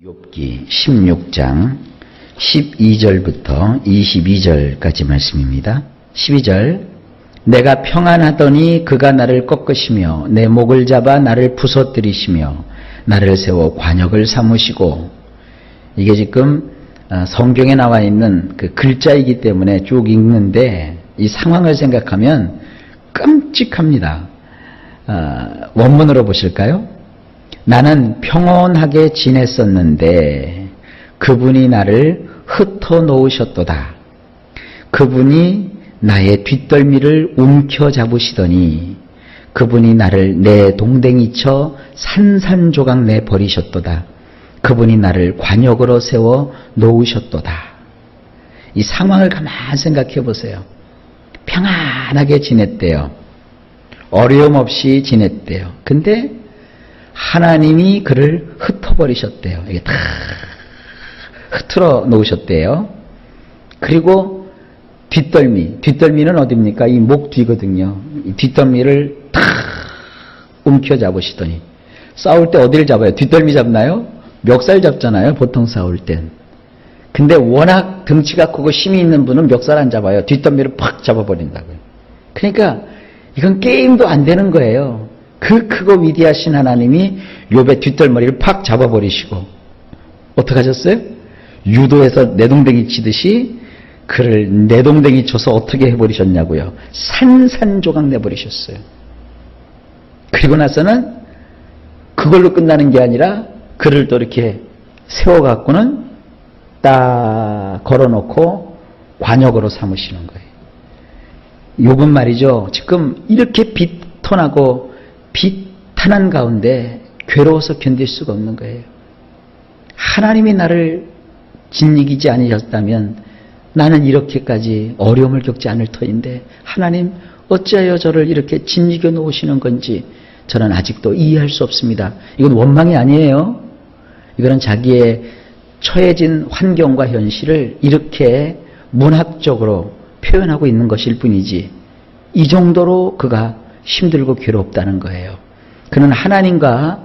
욥기 16장 12절부터 22절까지 말씀입니다. 12절 내가 평안하더니 그가 나를 꺾으시며 내 목을 잡아 나를 부서뜨리시며 나를 세워 관역을 삼으시고, 이게 지금 성경에 나와 있는 그 글자이기 때문에 쭉 읽는데 이 상황을 생각하면 끔찍합니다. 원문으로 보실까요? 나는 평온하게 지냈었는데 그분이 나를 흩어놓으셨도다. 그분이 나의 뒷덜미를 움켜잡으시더니 그분이 나를 내 동댕이쳐 산산조각 내버리셨도다. 그분이 나를 관역으로 세워 놓으셨도다. 이 상황을 가만히 생각해 보세요. 평안하게 지냈대요. 어려움 없이 지냈대요. 근데 하나님이 그를 흩어버리셨대요. 이게 다 흩어 놓으셨대요. 그리고 뒷덜미는 어디입니까? 이 목 뒤거든요. 이 뒷덜미를 탁 움켜잡으시더니, 싸울 때 어디를 잡아요? 뒷덜미 잡나요? 멱살 잡잖아요, 보통 싸울 땐. 근데 워낙 덩치가 크고 힘이 있는 분은 멱살 안 잡아요. 뒷덜미를 팍 잡아버린다고요. 그러니까 이건 게임도 안 되는 거예요. 그 크고 위대하신 하나님이 욥의 뒷덜머리를 팍 잡아버리시고 어떻게 하셨어요? 유도해서 내동댕이 치듯이 그를 내동댕이 쳐서 어떻게 해버리셨냐고요. 산산조각 내버리셨어요. 그리고 나서는 그걸로 끝나는 게 아니라 그를 또 이렇게 세워갖고는 딱 걸어놓고 관역으로 삼으시는 거예요. 욥은 말이죠, 지금 이렇게 비탄하고 비탄한 가운데 괴로워서 견딜 수가 없는 거예요. 하나님이 나를 짓이기지 아니셨다면 나는 이렇게까지 어려움을 겪지 않을 터인데 하나님 어찌하여 저를 이렇게 짓이겨 놓으시는 건지 저는 아직도 이해할 수 없습니다. 이건 원망이 아니에요. 이거는 자기의 처해진 환경과 현실을 이렇게 문학적으로 표현하고 있는 것일 뿐이지, 이 정도로 그가 힘들고 괴롭다는 거예요. 그는 하나님과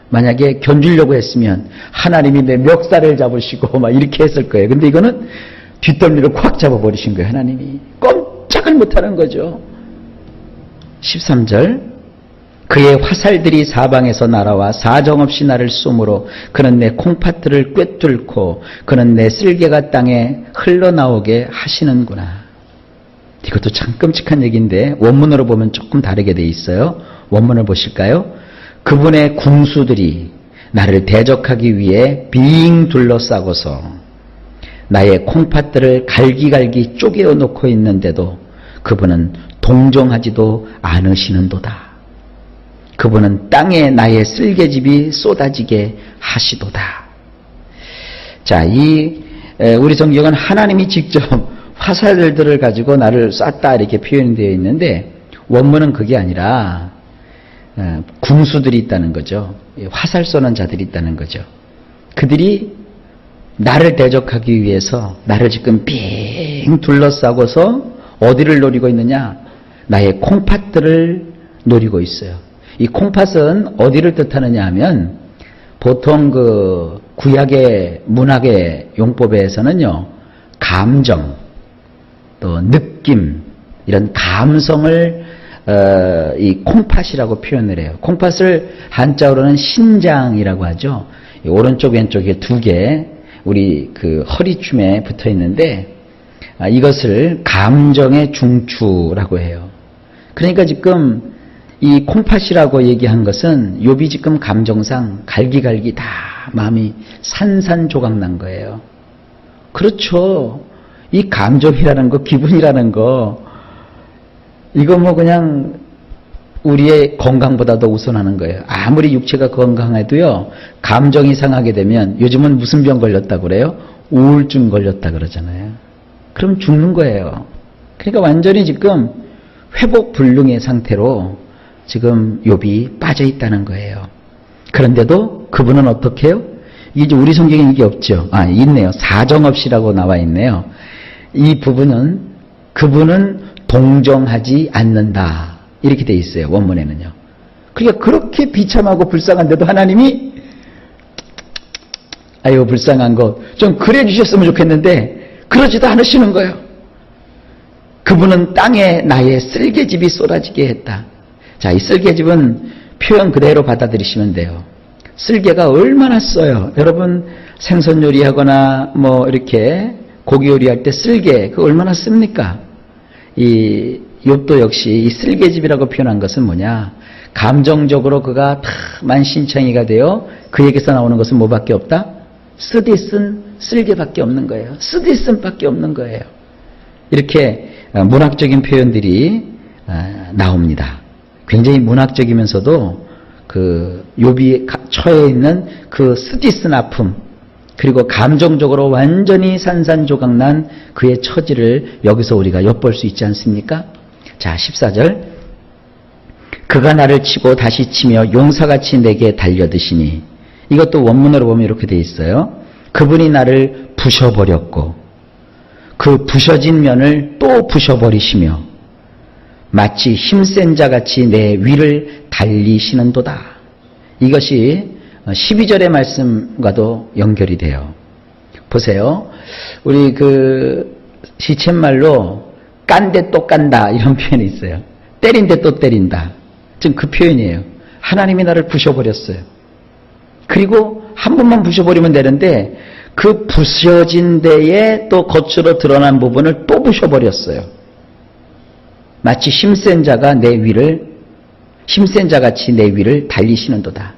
만약에 견주려고 했으면 하나님이 내 멱살을 잡으시고 막 이렇게 했을 거예요. 근데 이거는 뒷덜미를 콱 잡아버리신 거예요. 하나님이 꼼짝을 못하는 거죠. 13절 그의 화살들이 사방에서 날아와 사정없이 나를 쏘므로 그는 내 콩팥들을 꿰뚫고 그는 내 쓸개가 땅에 흘러나오게 하시는구나. 이것도 참 끔찍한 얘기인데 원문으로 보면 조금 다르게 돼 있어요. 원문을 보실까요? 그분의 궁수들이 나를 대적하기 위해 빙 둘러싸고서 나의 콩팥들을 갈기갈기 쪼개어 놓고 있는데도 그분은 동정하지도 않으시는도다. 그분은 땅에 나의 쓸개즙이 쏟아지게 하시도다. 자, 우리 성경은 하나님이 직접 화살들을 가지고 나를 쐈다 이렇게 표현되어 있는데 원문은 그게 아니라 궁수들이 있다는 거죠. 화살 쏘는 자들이 있다는 거죠. 그들이 나를 대적하기 위해서 나를 지금 빙 둘러싸고서 어디를 노리고 있느냐? 나의 콩팥들을 노리고 있어요. 이 콩팥은 어디를 뜻하느냐 하면 보통 그 구약의 문학의 용법에서는요, 감정, 또 느낌, 이런 감성을 이 콩팥이라고 표현을 해요. 콩팥을 한자어로는 신장이라고 하죠. 오른쪽 왼쪽에 두 개 우리 그 허리춤에 붙어 있는데 이것을 감정의 중추라고 해요. 그러니까 지금 이 콩팥이라고 얘기한 것은 욥이 지금 감정상 갈기갈기 다 마음이 산산조각 난 거예요. 그렇죠. 이 감정이라는 거, 기분이라는 거, 이거 뭐 그냥 우리의 건강보다도 우선하는 거예요. 아무리 육체가 건강해도요, 감정이 상하게 되면 요즘은 무슨 병 걸렸다고 그래요? 우울증 걸렸다 그러잖아요. 그럼 죽는 거예요. 그러니까 완전히 지금 회복 불능의 상태로 지금 욥이 빠져 있다는 거예요. 그런데도 그분은 어떻게 해요? 이게 우리 성경에 이게 없죠. 있네요. 사정없이라고 나와 있네요. 이 부분은 그분은 동정하지 않는다 이렇게 돼 있어요. 원문에는요. 그러니까 그렇게 비참하고 불쌍한데도 하나님이 아유 불쌍한 것 좀 그래 주셨으면 좋겠는데 그러지도 않으시는 거예요. 그분은 땅에 나의 쓸개즙이 쏟아지게 했다. 자, 이 쓸개즙은 표현 그대로 받아들이시면 돼요. 쓸개가 얼마나 써요. 여러분 생선 요리하거나 뭐 이렇게 고기 요리할 때 쓸개 그 얼마나 씁니까? 이 욥도 역시 이 쓸개즙이라고 표현한 것은 뭐냐? 감정적으로 그가 다 만신창이가 되어 그에게서 나오는 것은 뭐밖에 없다? 쓰디쓴 쓸개밖에 없는 거예요. 쓰디쓴밖에 없는 거예요. 이렇게 문학적인 표현들이 나옵니다. 굉장히 문학적이면서도 그 욥이 처해 있는 그 쓰디쓴 아픔 그리고 감정적으로 완전히 산산조각난 그의 처지를 여기서 우리가 엿볼 수 있지 않습니까? 자, 14절 그가 나를 치고 다시 치며 용사같이 내게 달려드시니 이것도 원문으로 보면 이렇게 돼 있어요. 그분이 나를 부셔버렸고 그 부셔진 면을 또 부셔버리시며 마치 힘센 자같이 내 위를 달리시는도다. 이것이 12절의 말씀과도 연결이 돼요. 보세요. 우리 그 시쳇말로 깐데 또 깐다 이런 표현이 있어요. 때린데 또 때린다. 지금 그 표현이에요. 하나님이 나를 부셔버렸어요. 그리고 한 번만 부셔버리면 되는데 그 부셔진 데에 또 겉으로 드러난 부분을 또 부셔버렸어요. 마치 힘센 자가 내 위를 힘센 자같이 내 위를 달리시는도다.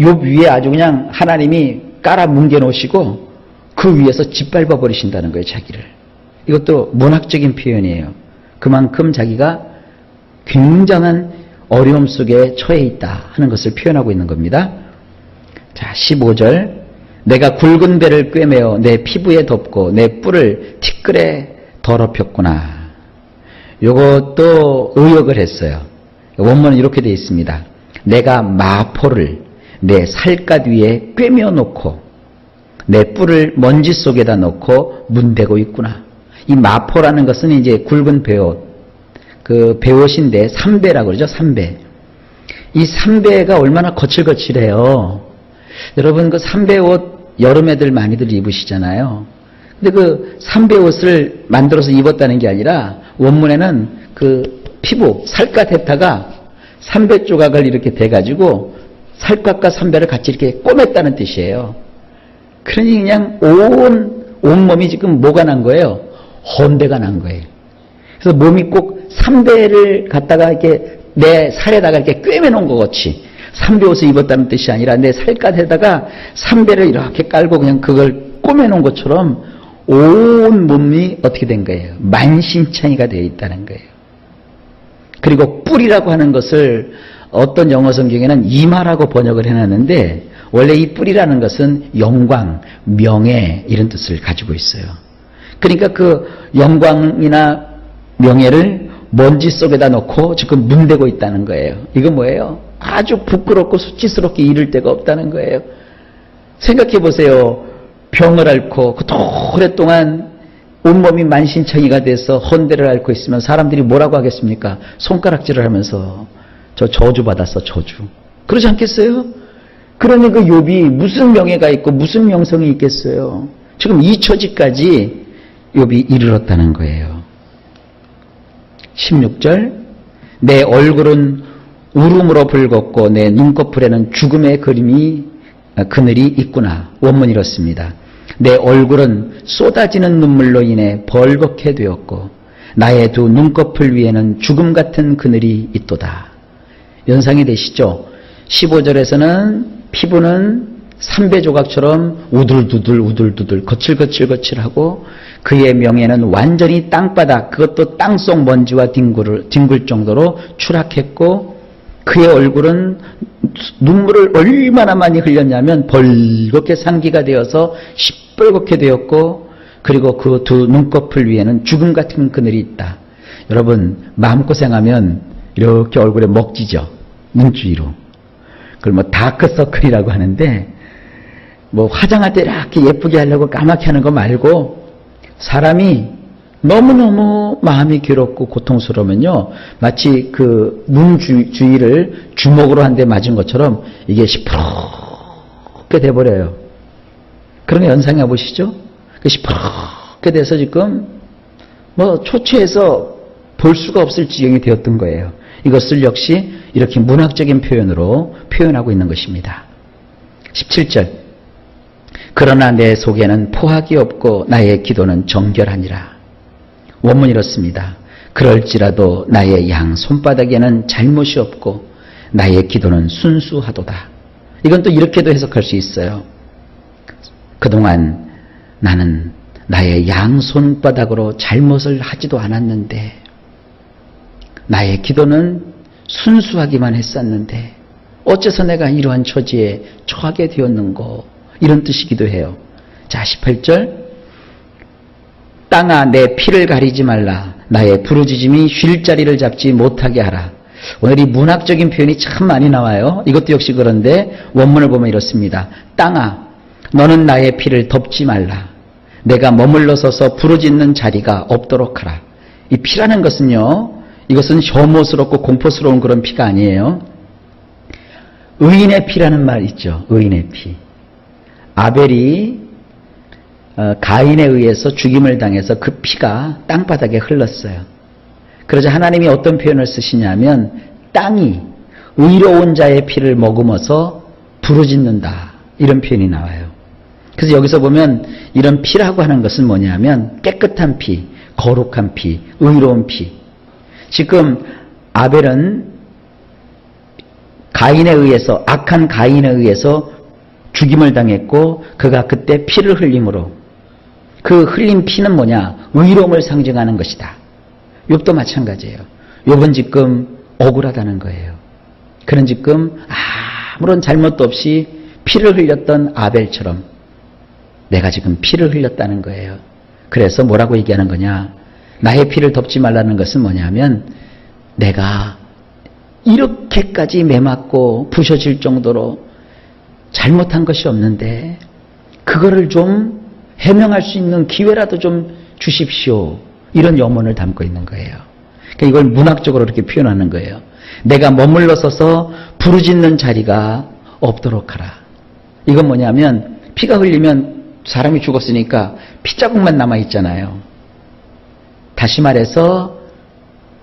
욥 위에 아주 그냥 하나님이 깔아 뭉개 놓으시고 그 위에서 짓밟아 버리신다는 거예요. 자기를. 이것도 문학적인 표현이에요. 그만큼 자기가 굉장한 어려움 속에 처해 있다 하는 것을 표현하고 있는 겁니다. 자, 15절 내가 굵은 배를 꿰매어 내 피부에 덮고 내 뿔을 티끌에 더럽혔구나. 이것도 의역을 했어요. 원문은 이렇게 되어 있습니다. 내가 마포를 내 살갗 위에 꿰며 놓고 내 뿔을 먼지 속에다 넣고 문대고 있구나. 이 마포라는 것은 이제 굵은 배옷, 그 배옷인데 삼배라고 그러죠. 삼배. 이 삼배가 얼마나 거칠거칠해요. 여러분 그 삼배옷 여름 애들 많이들 입으시잖아요. 근데 그 삼배옷을 만들어서 입었다는 게 아니라 원문에는 그 피부, 살갗에다가 삼배 조각을 이렇게 대가지고 살갗과 삼배를 같이 이렇게 꼬맸다는 뜻이에요. 그러니 그냥 온몸이 지금 뭐가 난 거예요? 헌대가 난 거예요. 그래서 몸이 꼭 삼배를 갖다가 이렇게 내 살에다가 이렇게 꿰매놓은 것 같이 삼배 옷을 입었다는 뜻이 아니라 내 살갗에다가 삼배를 이렇게 깔고 그냥 그걸 꼬매놓은 것처럼 온 몸이 어떻게 된 거예요? 만신창이가 되어 있다는 거예요. 그리고 뿔이라고 하는 것을 어떤 영어 성경에는 이마라고 번역을 해놨는데 원래 이 뿔이라는 것은 영광, 명예 이런 뜻을 가지고 있어요. 그러니까 그 영광이나 명예를 먼지 속에다 놓고 지금 문대고 있다는 거예요. 이거 뭐예요? 아주 부끄럽고 수치스럽게 이를 데가 없다는 거예요. 생각해 보세요. 병을 앓고 그 오랫동안 온몸이 만신창이가 돼서 헌대를 앓고 있으면 사람들이 뭐라고 하겠습니까? 손가락질을 하면서 저 저주받았어, 저주. 그러지 않겠어요? 그러니 그 욥이 무슨 명예가 있고 무슨 명성이 있겠어요? 지금 이 처지까지 욥이 이르렀다는 거예요. 16절 내 얼굴은 울음으로 붉었고 내 눈꺼풀에는 죽음의 그늘이 있구나. 원문이 이렇습니다. 내 얼굴은 쏟아지는 눈물로 인해 벌겋게 되었고 나의 두 눈꺼풀 위에는 죽음 같은 그늘이 있도다. 연상이 되시죠? 15절에서는 피부는 삼배 조각처럼 우들두들 거칠거칠하고 그의 명예는 완전히 땅바닥 그것도 땅속 먼지와 뒹굴 정도로 추락했고 그의 얼굴은 눈물을 얼마나 많이 흘렸냐면 벌겋게 상기가 되어서 시뻘겋게 되었고 그리고 그 두 눈꺼풀 위에는 죽음 같은 그늘이 있다. 여러분 마음고생하면 이렇게 얼굴에 먹지죠. 눈주위로. 그걸 뭐 다크서클이라고 하는데 뭐 화장할 때 이렇게 예쁘게 하려고 까맣게 하는 거 말고 사람이 너무너무 마음이 괴롭고 고통스러우면요 마치 그 눈 주위를 주먹으로 한 대 맞은 것처럼 이게 시퍼렇게 돼버려요. 그런 거 연상해 보시죠? 그 시퍼렇게 돼서 지금 뭐 초췌해서 볼 수가 없을 지경이 되었던 거예요. 이것을 역시 이렇게 문학적인 표현으로 표현하고 있는 것입니다. 17절. 그러나 내 속에는 포악이 없고 나의 기도는 정결하니라. 원문이 이렇습니다. 그럴지라도 나의 양 손바닥에는 잘못이 없고 나의 기도는 순수하도다. 이건 또 이렇게도 해석할 수 있어요. 그동안 나는 나의 양 손바닥으로 잘못을 하지도 않았는데 나의 기도는 순수하기만 했었는데 어째서 내가 이러한 처지에 처하게 되었는고, 이런 뜻이기도 해요. 자, 18절. 땅아 내 피를 가리지 말라. 나의 부르짖음이 쉴 자리를 잡지 못하게 하라. 오늘 이 문학적인 표현이 참 많이 나와요. 이것도 역시 그런데 원문을 보면 이렇습니다. 땅아 너는 나의 피를 덮지 말라. 내가 머물러 서서 부르짖는 자리가 없도록 하라. 이 피라는 것은요, 이것은 혐오스럽고 공포스러운 그런 피가 아니에요. 의인의 피라는 말 있죠. 의인의 피. 아벨이 가인에 의해서 죽임을 당해서 그 피가 땅바닥에 흘렀어요. 그러자 하나님이 어떤 표현을 쓰시냐면 땅이 의로운 자의 피를 머금어서 부르짖는다, 이런 표현이 나와요. 그래서 여기서 보면 이런 피라고 하는 것은 뭐냐면 깨끗한 피, 거룩한 피, 의로운 피. 지금 아벨은 가인에 의해서, 악한 가인에 의해서 죽임을 당했고 그가 그때 피를 흘림으로, 그 흘린 피는 뭐냐? 의로움을 상징하는 것이다. 욥도 마찬가지예요. 욥은 지금 억울하다는 거예요. 그는 지금 아무런 잘못도 없이 피를 흘렸던 아벨처럼 내가 지금 피를 흘렸다는 거예요. 그래서 뭐라고 얘기하는 거냐? 나의 피를 덮지 말라는 것은 뭐냐면 내가 이렇게까지 매맞고 부셔질 정도로 잘못한 것이 없는데 그거를 좀 해명할 수 있는 기회라도 좀 주십시오. 이런 염원을 담고 있는 거예요. 그러니까 이걸 문학적으로 이렇게 표현하는 거예요. 내가 머물러 서서 부르짖는 자리가 없도록 하라. 이건 뭐냐면 피가 흘리면 사람이 죽었으니까 피자국만 남아있잖아요. 다시 말해서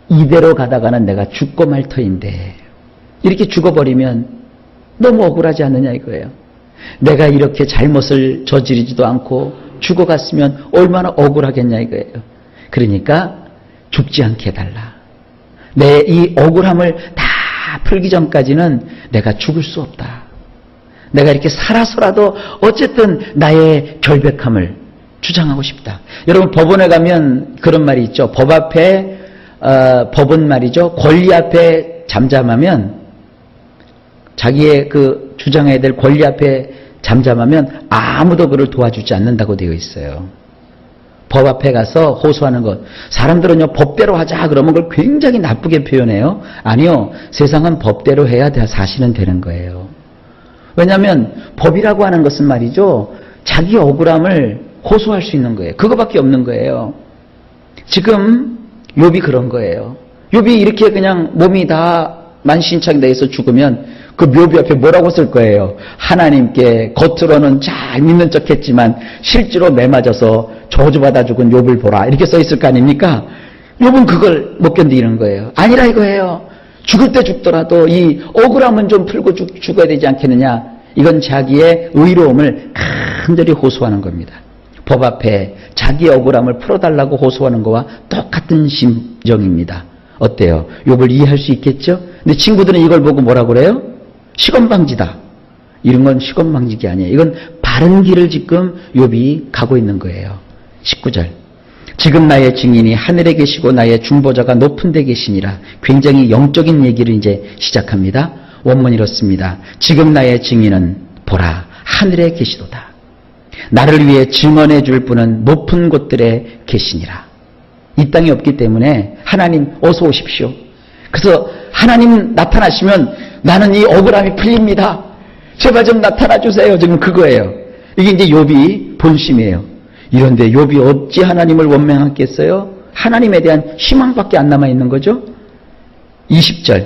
이대로 가다가는 내가 죽고 말 터인데 이렇게 죽어버리면 너무 억울하지 않느냐 이거예요. 내가 이렇게 잘못을 저지르지도 않고 죽어갔으면 얼마나 억울하겠냐 이거예요. 그러니까 죽지 않게 해달라. 내 이 억울함을 다 풀기 전까지는 내가 죽을 수 없다. 내가 이렇게 살아서라도 어쨌든 나의 결백함을 주장하고 싶다. 여러분 법원에 가면 그런 말이 있죠. 법 앞에 법은 말이죠. 권리 앞에 잠잠하면, 자기의 그 주장해야 될 권리 앞에 잠잠하면 아무도 그를 도와주지 않는다고 되어 있어요. 법 앞에 가서 호소하는 것. 사람들은요, 법대로 하자 그러면 그걸 굉장히 나쁘게 표현해요. 아니요, 세상은 법대로 해야 사실은 되는 거예요. 왜냐하면 법이라고 하는 것은 말이죠, 자기 억울함을 호소할 수 있는 거예요. 그거밖에 없는 거예요. 지금 욥이 그런 거예요. 욥이 이렇게 그냥 몸이 다 만신창대해서 죽으면 그 묘비 앞에 뭐라고 쓸 거예요? 하나님께 겉으로는 잘 믿는 척 했지만 실제로 매맞아서 저주받아 죽은 욥을 보라, 이렇게 써 있을 거 아닙니까? 욥은 그걸 못 견디는 거예요. 아니라 이거예요. 죽을 때 죽더라도 이 억울함은 좀 풀고 죽어야 되지 않겠느냐. 이건 자기의 의로움을 간절히 호소하는 겁니다. 법 앞에 자기의 억울함을 풀어달라고 호소하는 거와 똑같은 심정입니다. 어때요? 욥을 이해할 수 있겠죠? 근데 친구들은 이걸 보고 뭐라고 그래요? 시건방지다. 이런 건 시건방지기 아니에요. 이건 바른 길을 지금 욥이 가고 있는 거예요. 19절. 지금 나의 증인이 하늘에 계시고 나의 중보자가 높은 데 계시니라. 굉장히 영적인 얘기를 이제 시작합니다. 원문이 이렇습니다. 지금 나의 증인은 보라, 하늘에 계시도다. 나를 위해 증언해 줄 분은 높은 곳들에 계시니라. 이 땅에 없기 때문에 하나님 어서 오십시오. 그래서 하나님 나타나시면 나는 이 억울함이 풀립니다. 제발 좀 나타나 주세요. 지금 그거예요. 이게 이제 욥이 본심이에요. 이런데 욥이 어찌 하나님을 원망하겠어요? 하나님에 대한 희망밖에 안 남아 있는 거죠. 20절.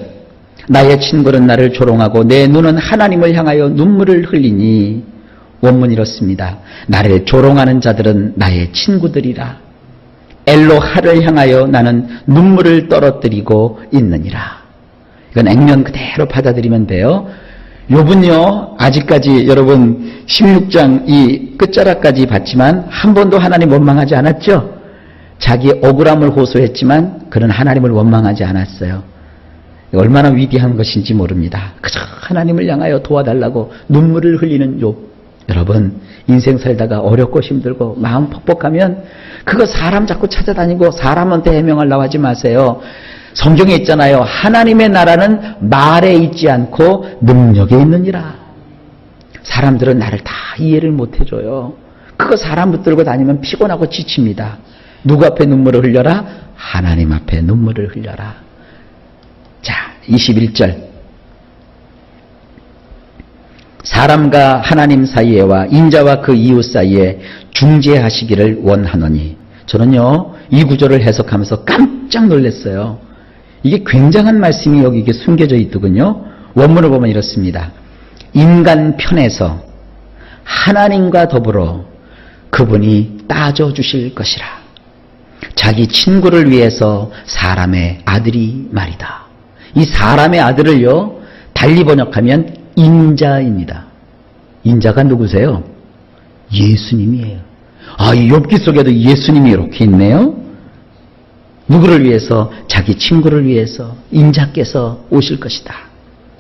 나의 친구는 나를 조롱하고 내 눈은 하나님을 향하여 눈물을 흘리니. 원문이 이렇습니다. 나를 조롱하는 자들은 나의 친구들이라. 엘로하를 향하여 나는 눈물을 떨어뜨리고 있느니라. 이건 액면 그대로 받아들이면 돼요. 욥은요, 아직까지 여러분 16장 이 끝자락까지 봤지만 한 번도 하나님 원망하지 않았죠? 자기 억울함을 호소했지만 그는 하나님을 원망하지 않았어요. 얼마나 위대한 것인지 모릅니다. 그저 하나님을 향하여 도와달라고 눈물을 흘리는 욥. 여러분, 인생 살다가 어렵고 힘들고 마음 퍽퍽하면 그거 사람 자꾸 찾아다니고 사람한테 해명하려고 하지 마세요. 성경에 있잖아요. 하나님의 나라는 말에 있지 않고 능력에 있느니라. 사람들은 나를 다 이해를 못 해줘요. 그거 사람 붙들고 다니면 피곤하고 지칩니다. 누구 앞에 눈물을 흘려라? 하나님 앞에 눈물을 흘려라. 자, 21절. 사람과 하나님 사이에와 인자와 그 이웃 사이에 중재하시기를 원하노니. 저는요, 이 구절을 해석하면서 깜짝 놀랐어요. 이게 굉장한 말씀이 여기 이게 숨겨져 있더군요. 원문을 보면 이렇습니다. 인간 편에서 하나님과 더불어 그분이 따져주실 것이라. 자기 친구를 위해서 사람의 아들이 말이다. 이 사람의 아들을요, 달리 번역하면 인자입니다. 인자가 누구세요? 예수님이에요. 아, 이 욥기 속에도 예수님이 이렇게 있네요. 누구를 위해서? 자기 친구를 위해서 인자께서 오실 것이다.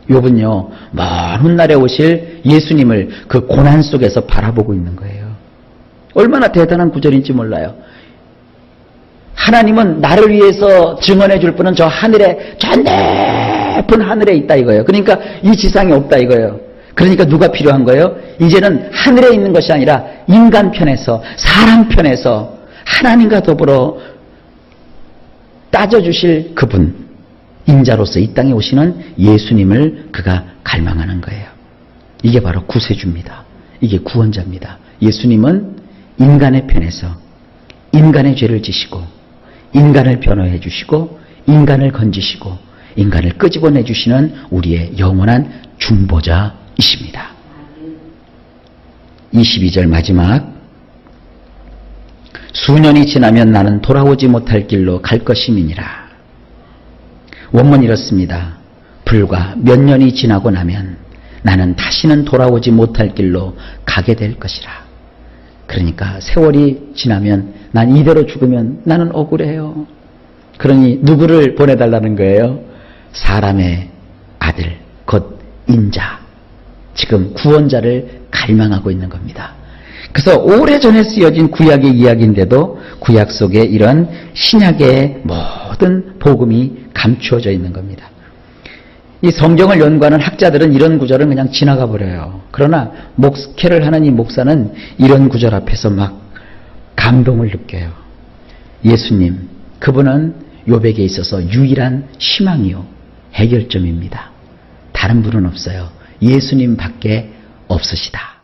욥은요, 먼 훗날에 오실 예수님을 그 고난 속에서 바라보고 있는 거예요. 얼마나 대단한 구절인지 몰라요. 하나님은 나를 위해서 증언해 줄 분은 저 하늘에, 저 높은 하늘에 있다 이거예요. 그러니까 이 지상에 없다 이거예요. 그러니까 누가 필요한 거예요? 이제는 하늘에 있는 것이 아니라 인간 편에서, 사람 편에서 하나님과 더불어 따져주실 그분, 인자로서 이 땅에 오시는 예수님을 그가 갈망하는 거예요. 이게 바로 구세주입니다. 이게 구원자입니다. 예수님은 인간의 편에서 인간의 죄를 지시고 인간을 변호해 주시고 인간을 건지시고 인간을 끄집어내 주시는 우리의 영원한 중보자이십니다. 22절 마지막. 수년이 지나면 나는 돌아오지 못할 길로 갈 것임이니라. 원문이 이렇습니다. 불과 몇 년이 지나고 나면 나는 다시는 돌아오지 못할 길로 가게 될 것이라. 그러니까 세월이 지나면 난 이대로 죽으면 나는 억울해요. 그러니 누구를 보내달라는 거예요? 사람의 아들, 곧 인자. 지금 구원자를 갈망하고 있는 겁니다. 그래서 오래전에 쓰여진 구약의 이야기인데도 구약 속에 이런 신약의 모든 복음이 감추어져 있는 겁니다. 이 성경을 연구하는 학자들은 이런 구절은 그냥 지나가 버려요. 그러나 목회를 하는 이 목사는 이런 구절 앞에서 막 감동을 느껴요. 예수님, 그분은 욥에게 있어서 유일한 희망이요, 해결점입니다. 다른 분은 없어요. 예수님 밖에 없으시다.